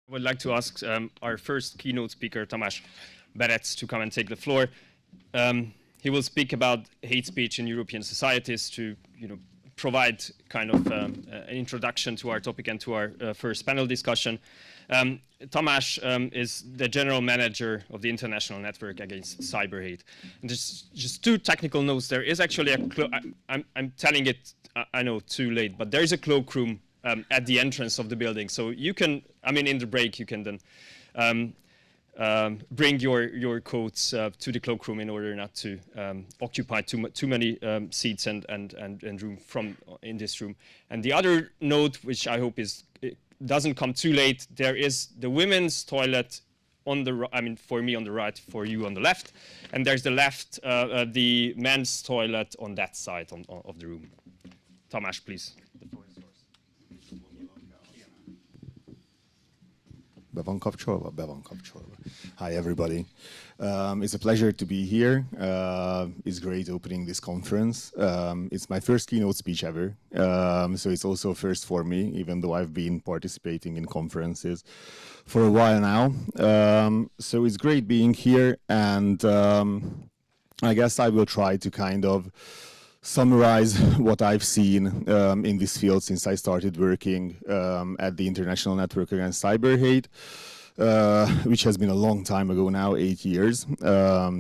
I would like to ask our first keynote speaker, Tamás, Berecz, to come and take the floor. He will speak about hate speech in European societies to, provide kind of an introduction to our topic and to our first panel discussion. Tamás is the general manager of the International Network Against Cyber Hate. And just two technical notes. There is actually I'm telling it, I know, too late, but there is a cloakroom at the entrance of the building. So you can, in the break, you can then bring your coats to the cloakroom in order not to occupy too many seats and room in this room. And the other note, which I hope doesn't come too late, there is the women's toilet on the for me on the right, for you on the left, and there's the men's toilet on that side of the room. Tamás, please. Be van kapcsolva? Be van kapcsolva. Hi, everybody. It's a pleasure to be here. It's great opening this conference. It's my first keynote speech ever, so it's also a first for me, even though I've been participating in conferences for a while now. So it's great being here, and I guess I will try to kind of summarize what I've seen in this field since I started working at the International Network Against Cyber Hate, which has been a long time ago now, 8 years.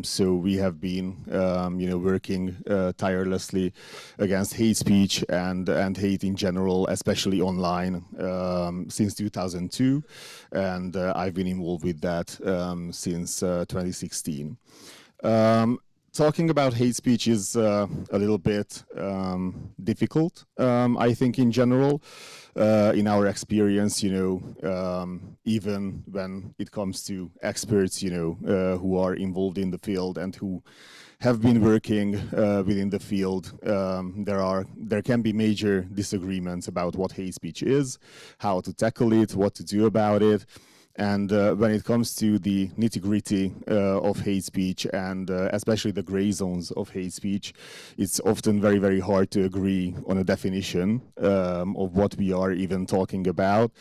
So we have been, working tirelessly against hate speech and hate in general, especially online, since 2002, and I've been involved with that since 2016. Talking about hate speech is a little bit difficult, I think, in general. In our experience, even when it comes to experts, who are involved in the field and who have been working within the field, there can be major disagreements about what hate speech is, how to tackle it, what to do about it. And when it comes to the nitty-gritty of hate speech and especially the gray zones of hate speech, it's often very, very hard to agree on a definition of what we are even talking about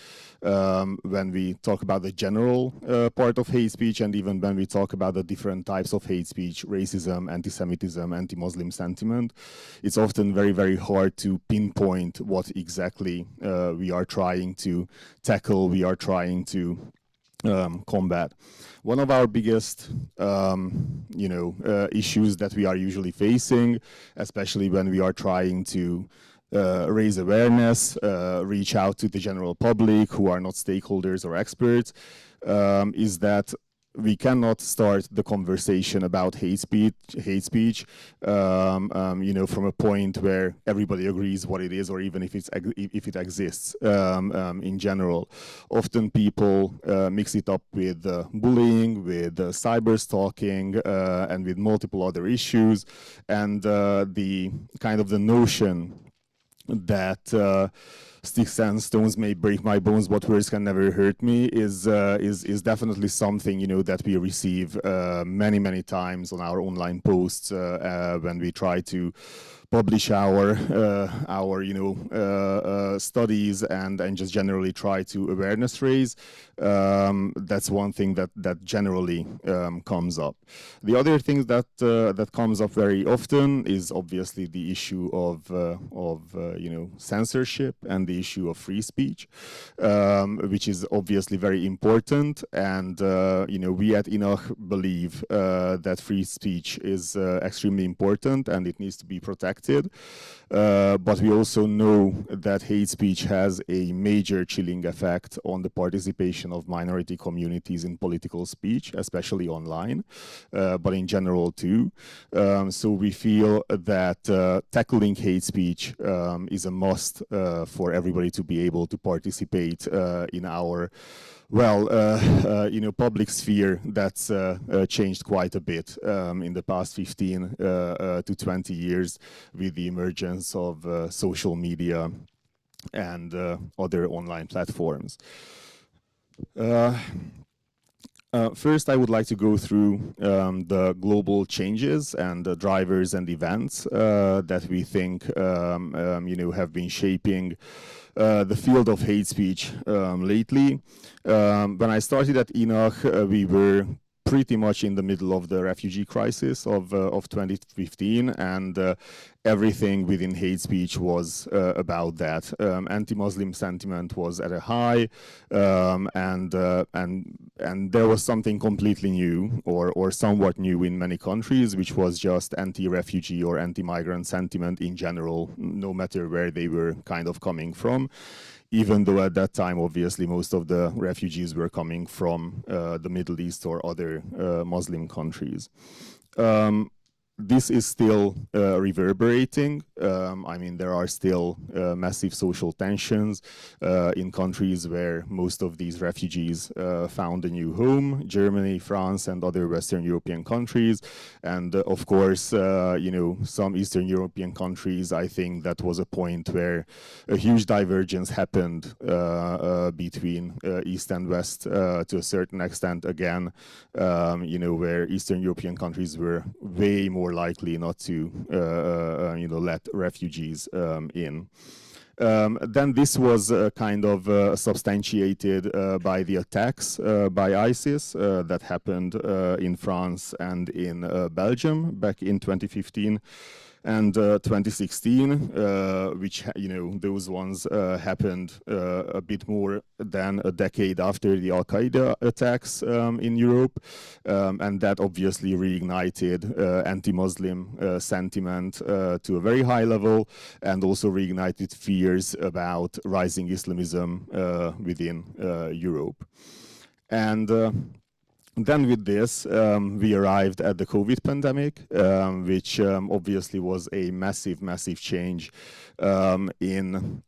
when we talk about the general part of hate speech, and even when we talk about the different types of hate speech, racism, anti-Semitism, anti-Muslim sentiment. It's often very, very hard to pinpoint what exactly we are trying to tackle, we are trying to combat. One of our biggest, issues that we are usually facing, especially when we are trying to raise awareness, reach out to the general public who are not stakeholders or experts, is that we cannot start the conversation about hate speech, from a point where everybody agrees what it is, or even if it exists in general. Often people mix it up with bullying, with cyber stalking, and with multiple other issues, and the kind of the notion that sticks and stones may break my bones, but words can never hurt me is definitely something that we receive many times on our online posts when we try to publish our studies and just generally try to awareness raise. That's one thing that generally comes up. The other thing that comes up very often is obviously the issue of censorship and the issue of free speech, which is obviously very important. And we at INAH believe that free speech is extremely important and it needs to be protected. But we also know that hate speech has a major chilling effect on the participation of minority communities in political speech, especially online, but in general too. So we feel that tackling hate speech is a must for everybody to be able to participate in our public sphere that's changed quite a bit in the past 15 to 20 years with the emergence of social media and other online platforms. First, I would like to go through the global changes and the drivers and events that we think have been shaping the field of hate speech lately. When I started at Enoch, we were pretty much in the middle of the refugee crisis of 2015, and everything within hate speech was about that. Anti-Muslim sentiment was at a high, and there was something completely new, or somewhat new in many countries, which was just anti-refugee or anti-migrant sentiment in general, no matter where they were kind of coming from. Even though at that time, obviously, most of the refugees were coming from the Middle East or other Muslim countries. This is still reverberating. I mean, there are still massive social tensions in countries where most of these refugees found a new home: Germany, France, and other Western European countries. And of course, some Eastern European countries, I think that was a point where a huge divergence happened between East and West to a certain extent again, where Eastern European countries were way more likely not to let refugees in. Then this was kind of substantiated by the attacks by ISIS that happened in France and in Belgium back in 2015 and 2016, which, those ones happened a bit more than a decade after the Al-Qaeda attacks in Europe. And that obviously reignited anti-Muslim sentiment to a very high level, and also reignited fears about rising Islamism within Europe. And then with this, we arrived at the COVID pandemic, which obviously was a massive, massive change in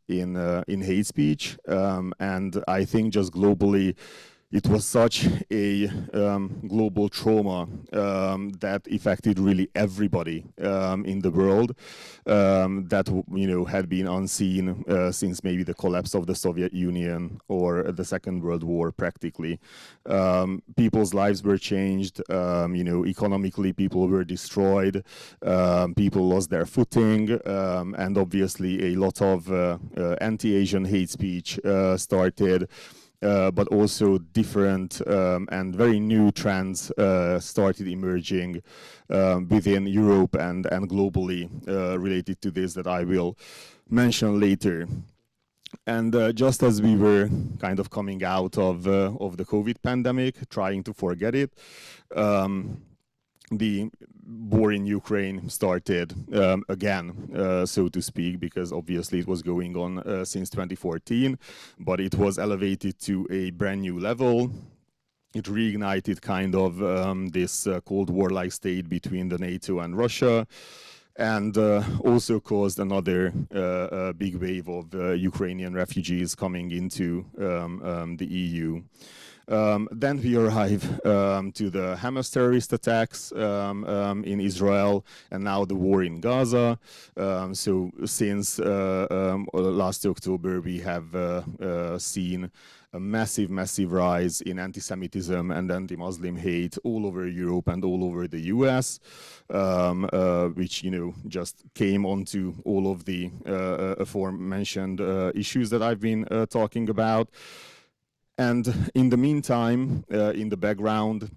hate speech. And I think just globally, it was such a global trauma that affected really everybody in the world that had been unseen since maybe the collapse of the Soviet Union or the Second World War. Practically, people's lives were changed. Economically, people were destroyed. People lost their footing, and obviously, a lot of anti-Asian hate speech started. But also different and very new trends started emerging within Europe and globally related to this that I will mention later. And just as we were kind of coming out of the COVID pandemic, trying to forget it, the war in Ukraine started again, so to speak, because obviously it was going on since 2014, but it was elevated to a brand new level. It reignited kind of this Cold War-like state between the NATO and Russia, and also caused another big wave of Ukrainian refugees coming into the EU. Then we arrive to the Hamas terrorist attacks in Israel, and now the war in Gaza. So since last October, we have seen a massive, massive rise in anti-Semitism and anti-Muslim hate all over Europe and all over the US, which, just came onto all of the aforementioned issues that I've been talking about. And in the meantime, in the background,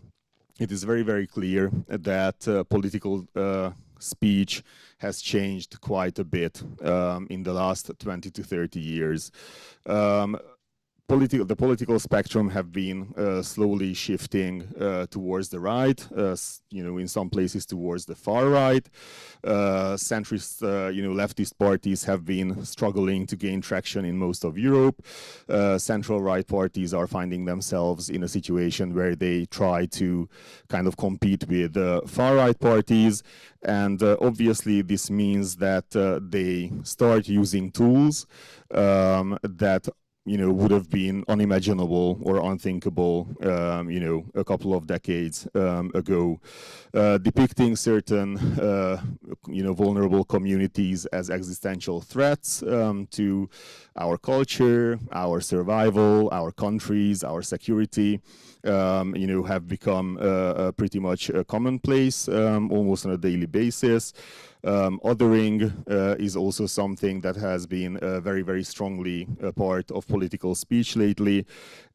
it is very, very clear that political speech has changed quite a bit in the last 20 to 30 years. The political spectrum have been slowly shifting towards the right, in some places towards the far right. Centrist, leftist parties have been struggling to gain traction in most of Europe. Central right parties are finding themselves in a situation where they try to kind of compete with far right parties. And obviously this means that they start using tools that would have been unimaginable or unthinkable, a couple of decades ago, depicting certain, vulnerable communities as existential threats to our culture, our survival, our countries, our security, have become pretty much commonplace, almost on a daily basis. Othering is also something that has been very, very strongly a part of political speech lately.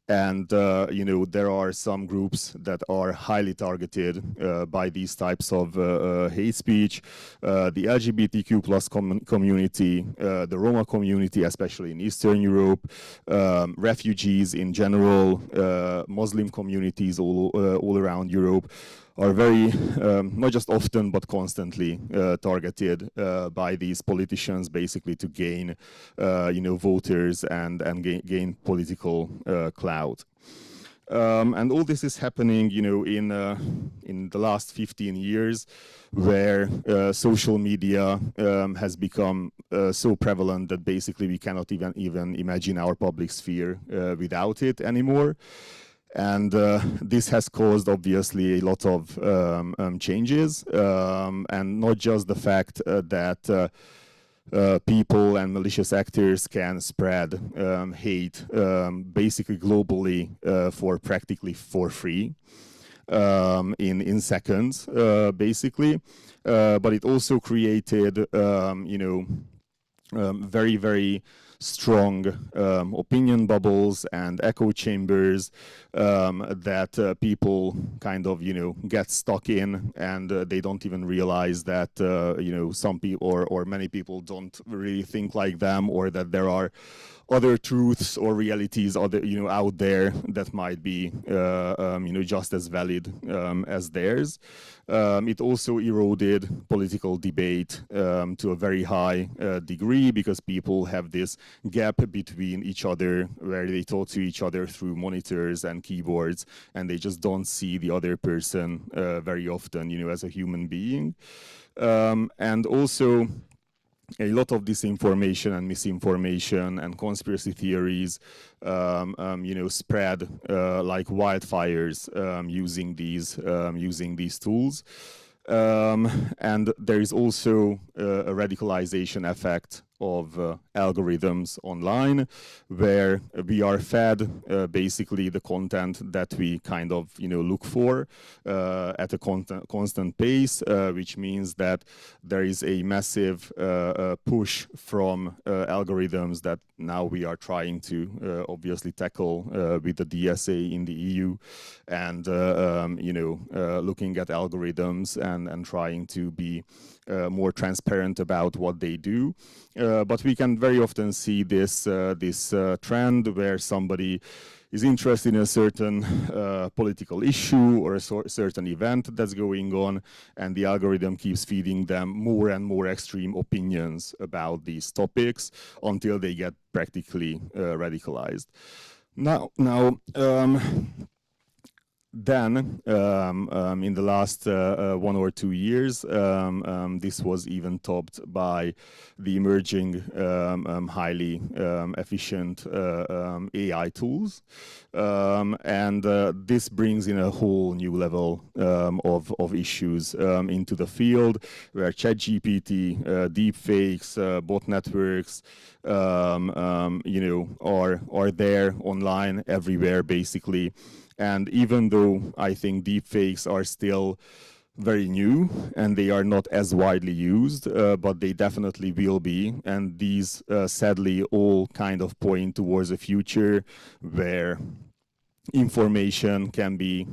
And, there are some groups that are highly targeted by these types of hate speech. The LGBTQ plus community, the Roma community, especially in Eastern Europe, refugees in general, Muslim communities all around Europe, are very, not just often, but constantly targeted by these politicians, basically to gain, voters and gain political clout. And all this is happening, in the last 15 years, where social media has become so prevalent that basically we cannot even imagine our public sphere without it anymore. And this has caused, obviously, a lot of changes, and not just the fact that people and malicious actors can spread hate basically globally practically for free in seconds, basically. But it also created, very, very strong opinion bubbles and echo chambers that people kind of, get stuck in, and they don't even realize that, some people or many people don't really think like them, or that there are other truths or realities out there that might be, just as valid as theirs. It also eroded political debate to a very high degree, because people have this gap between each other where they talk to each other through monitors and keyboards, and they just don't see the other person very often, as a human being. And also, a lot of disinformation and misinformation and conspiracy theories, spread like wildfires using these tools. And there is also a radicalization effect of algorithms online, where we are fed basically the content that we kind of look for at a constant pace, which means that there is a massive push from algorithms that now we are trying to obviously tackle with the DSA in the EU, and looking at algorithms and trying to be more transparent about what they do. But we can very often see this trend where somebody is interested in a certain political issue or a certain event that's going on, and the algorithm keeps feeding them more and more extreme opinions about these topics until they get practically radicalized. Then, in the last 1 or 2 years, this was even topped by the emerging highly efficient AI tools. And this brings in a whole new level of issues into the field, where ChatGPT, deepfakes, bot networks, are there online everywhere, basically. And even though I think deepfakes are still very new and they are not as widely used, but they definitely will be. And these sadly all kind of point towards a future where information can be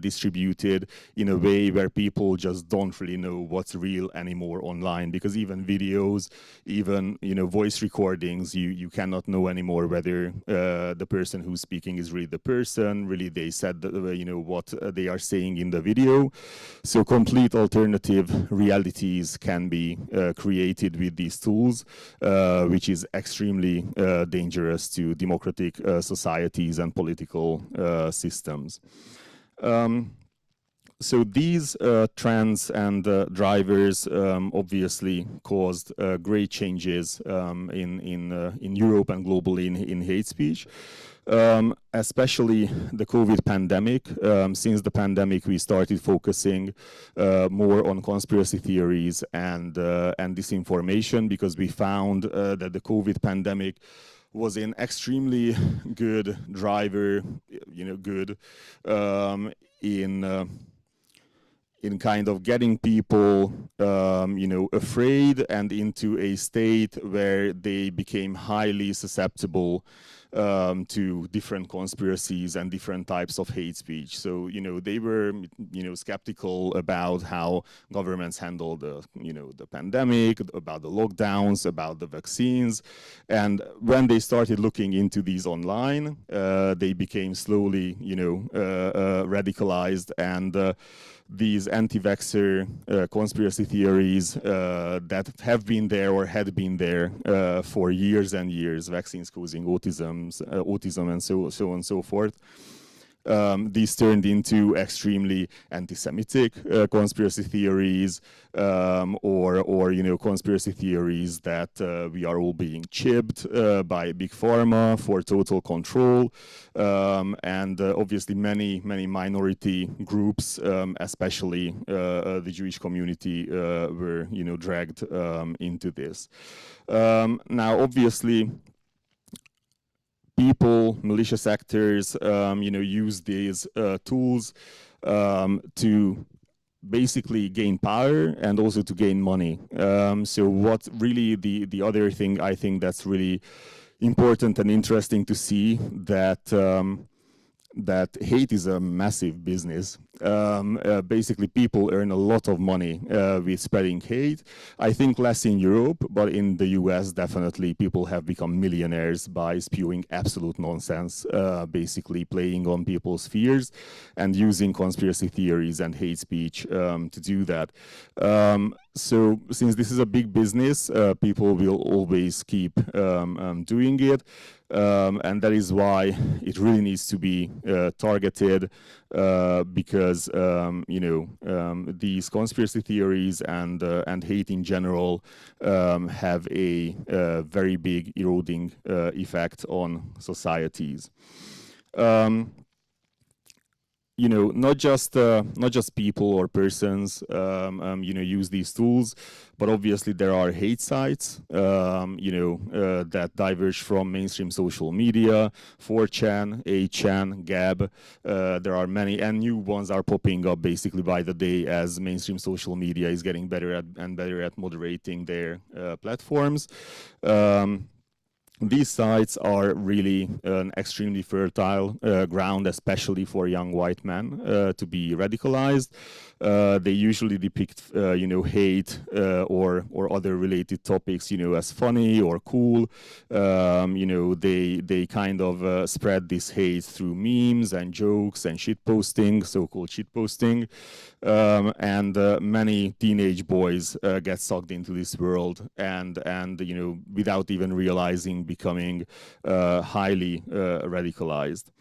distributed in a way where people just don't really know what's real anymore online, because even videos, even voice recordings, you cannot know anymore whether the person who's speaking is really the person, really they said that, what they are saying in the video. So complete alternative realities can be created with these tools, which is extremely dangerous to democratic societies and political systems. So these trends and drivers obviously caused great changes in Europe and globally in hate speech. Especially the COVID pandemic. Since the pandemic, we started focusing more on conspiracy theories and disinformation, because we found that the COVID pandemic was an extremely good driver, good in kind of getting people, afraid and into a state where they became highly susceptible to different conspiracies and different types of hate speech. So, they were, skeptical about how governments handled the pandemic, about the lockdowns, about the vaccines. And when they started looking into these online, they became slowly, radicalized, and these anti-vaxxer conspiracy theories that have been there or had been there for years and years, vaccines causing autism and so on and so forth. These turned into extremely anti-Semitic conspiracy theories, or conspiracy theories that we are all being chipped by big pharma for total control, and obviously many minority groups, especially the Jewish community, were dragged into this. Now, obviously, people, malicious actors, use these tools to basically gain power and also to gain money. So what really the other thing I think that's really important and interesting to see, that hate is a massive business. Basically, people earn a lot of money with spreading hate. I think less in Europe, but in the US, definitely people have become millionaires by spewing absolute nonsense, basically playing on people's fears and using conspiracy theories and hate speech to do that. So since this is a big business, people will always keep doing it. And that is why it really needs to be targeted, because these conspiracy theories and hate in general have a very big eroding effect on societies. Not just people or persons, use these tools, but obviously there are hate sites, that diverge from mainstream social media, 4chan, 8chan, Gab. There are many, and new ones are popping up basically by the day as mainstream social media is getting better at moderating their platforms. These sites are really an extremely fertile ground, especially for young white men to be radicalized. They usually depict, hate or other related topics, as funny or cool. They kind of spread this hate through memes and jokes and shitposting, so-called shitposting. And many teenage boys get sucked into this world and without even realizing, becoming highly radicalized.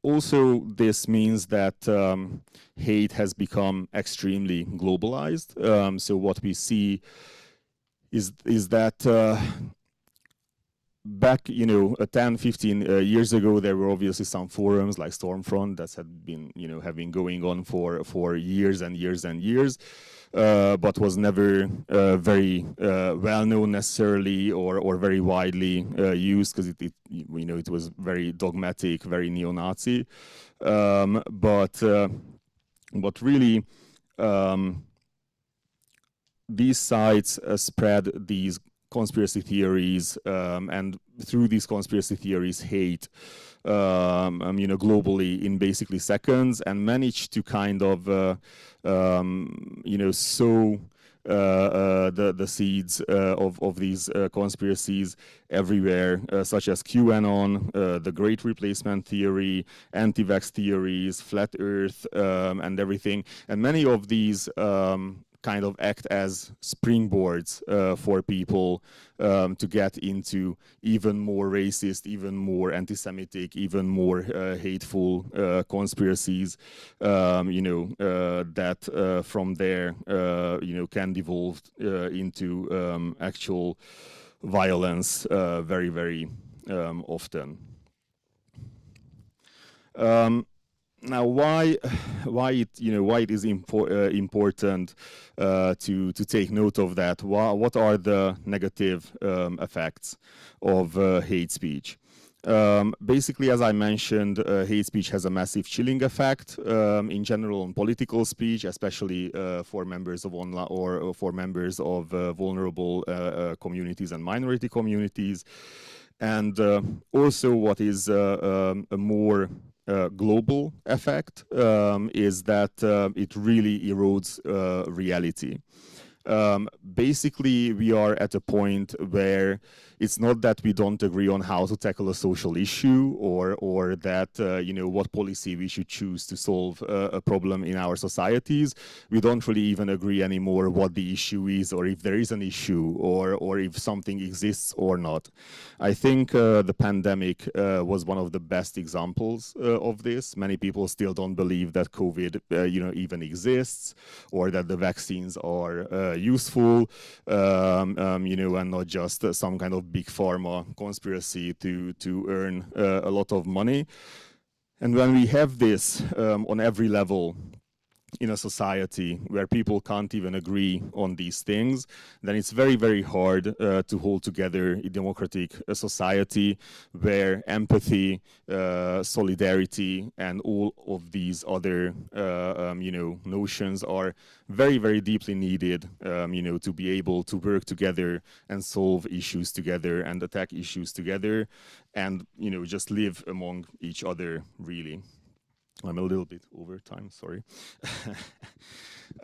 Also, this means that hate has become extremely globalized. So what we see is that back, 10, 15 years ago, there were obviously some forums like Stormfront that had been, have been going on for years and years and years, but was never very well known necessarily or very widely used, because it was very dogmatic, very neo-Nazi. But really, these sites spread these conspiracy theories, and through these conspiracy theories, hate, globally in basically seconds, and managed to kind of, sow the seeds of these conspiracies everywhere, such as QAnon, the Great Replacement Theory, anti-vax theories, flat Earth, and everything. And many of these kind of act as springboards for people to get into even more racist, even more anti-Semitic, even more hateful conspiracies, that from there, can devolve into actual violence very, very often. Now, why it is important to take note of that? What are the negative effects of hate speech? Basically, as I mentioned, hate speech has a massive chilling effect in general on political speech, especially for members of online or for members of vulnerable communities and minority communities. And also, what is a more global effect is that it really erodes reality. Basically, we are at a point where it's not that we don't agree on how to tackle a social issue or that what policy we should choose to solve a problem in our societies. We don't really even agree anymore what the issue is, or if there is an issue, or if something exists or not. I think the pandemic was one of the best examples of this. Many people still don't believe that COVID even exists, or that the vaccines are useful, and not just some kind of big pharma conspiracy to earn a lot of money. And when we have this on every level in a society where people can't even agree on these things, then it's very, very hard to hold together a democratic society where empathy, solidarity, and all of these other, notions are very, very deeply needed, to be able to work together and solve issues together and attack issues together and, just live among each other, really. I'm a little bit over time, sorry.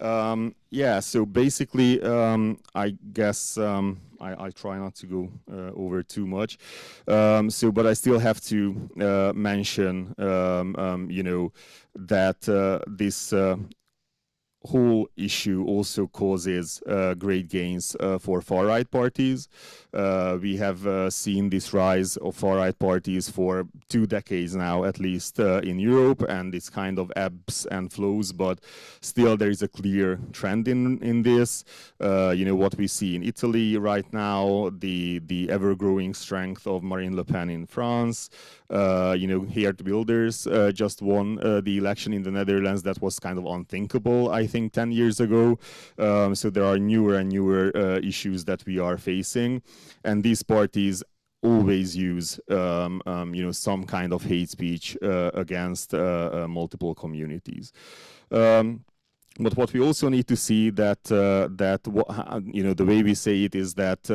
So basically, I guess I try not to go over too much. But I still have to mention, that this whole issue also causes great gains for far-right parties. We have seen this rise of far-right parties for 2 decades now, at least in Europe, and it's kind of ebbs and flows, but still there is a clear trend in this. What we see in Italy right now, the ever-growing strength of Marine Le Pen in France. Geert Wilders just won the election in the Netherlands. That was kind of unthinkable, I think, 10 years ago. So there are newer and newer issues that we are facing, and these parties always use some kind of hate speech against multiple communities. But what we also need to see that the way we say it is that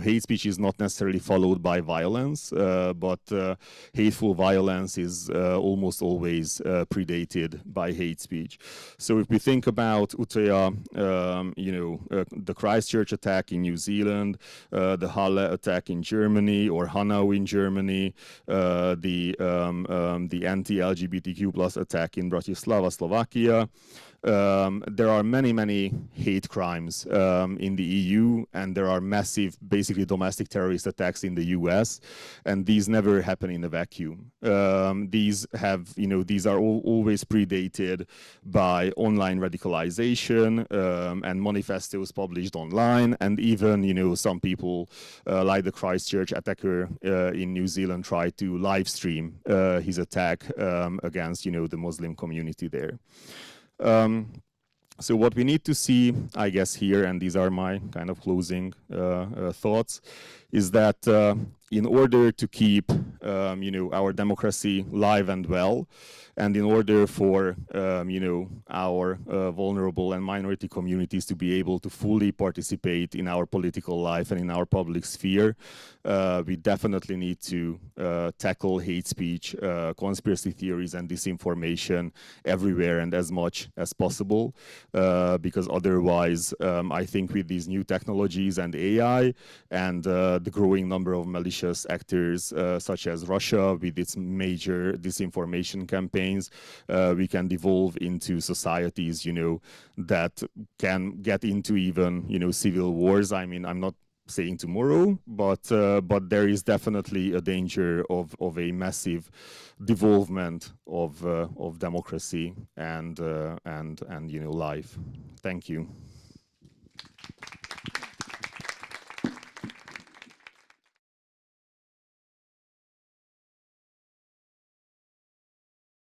hate speech is not necessarily followed by violence, but hateful violence is almost always predated by hate speech. So if we think about Utøya, the Christchurch attack in New Zealand, the Halle attack in Germany, or Hanau in Germany, the anti-LGBTQ+ attack in Bratislava, Slovakia. There are many, many hate crimes in the EU, and there are massive, basically domestic terrorist attacks in the US, and these never happen in a vacuum. These are always predated by online radicalization and manifestos published online, and even, some people like the Christchurch attacker in New Zealand tried to live stream his attack against, the Muslim community there. So what we need to see, I guess, here, and these are my kind of closing thoughts, is that in order to keep, our democracy live and well, and in order for, our vulnerable and minority communities to be able to fully participate in our political life and in our public sphere, we definitely need to tackle hate speech, conspiracy theories, and disinformation everywhere and as much as possible, because otherwise, I think with these new technologies and AI and the growing number of malicious malicious actors such as Russia with its major disinformation campaigns. We can devolve into societies, that can get into even, civil wars. I mean, I'm not saying tomorrow, but there is definitely a danger of a massive devolvement of democracy and life. Thank you.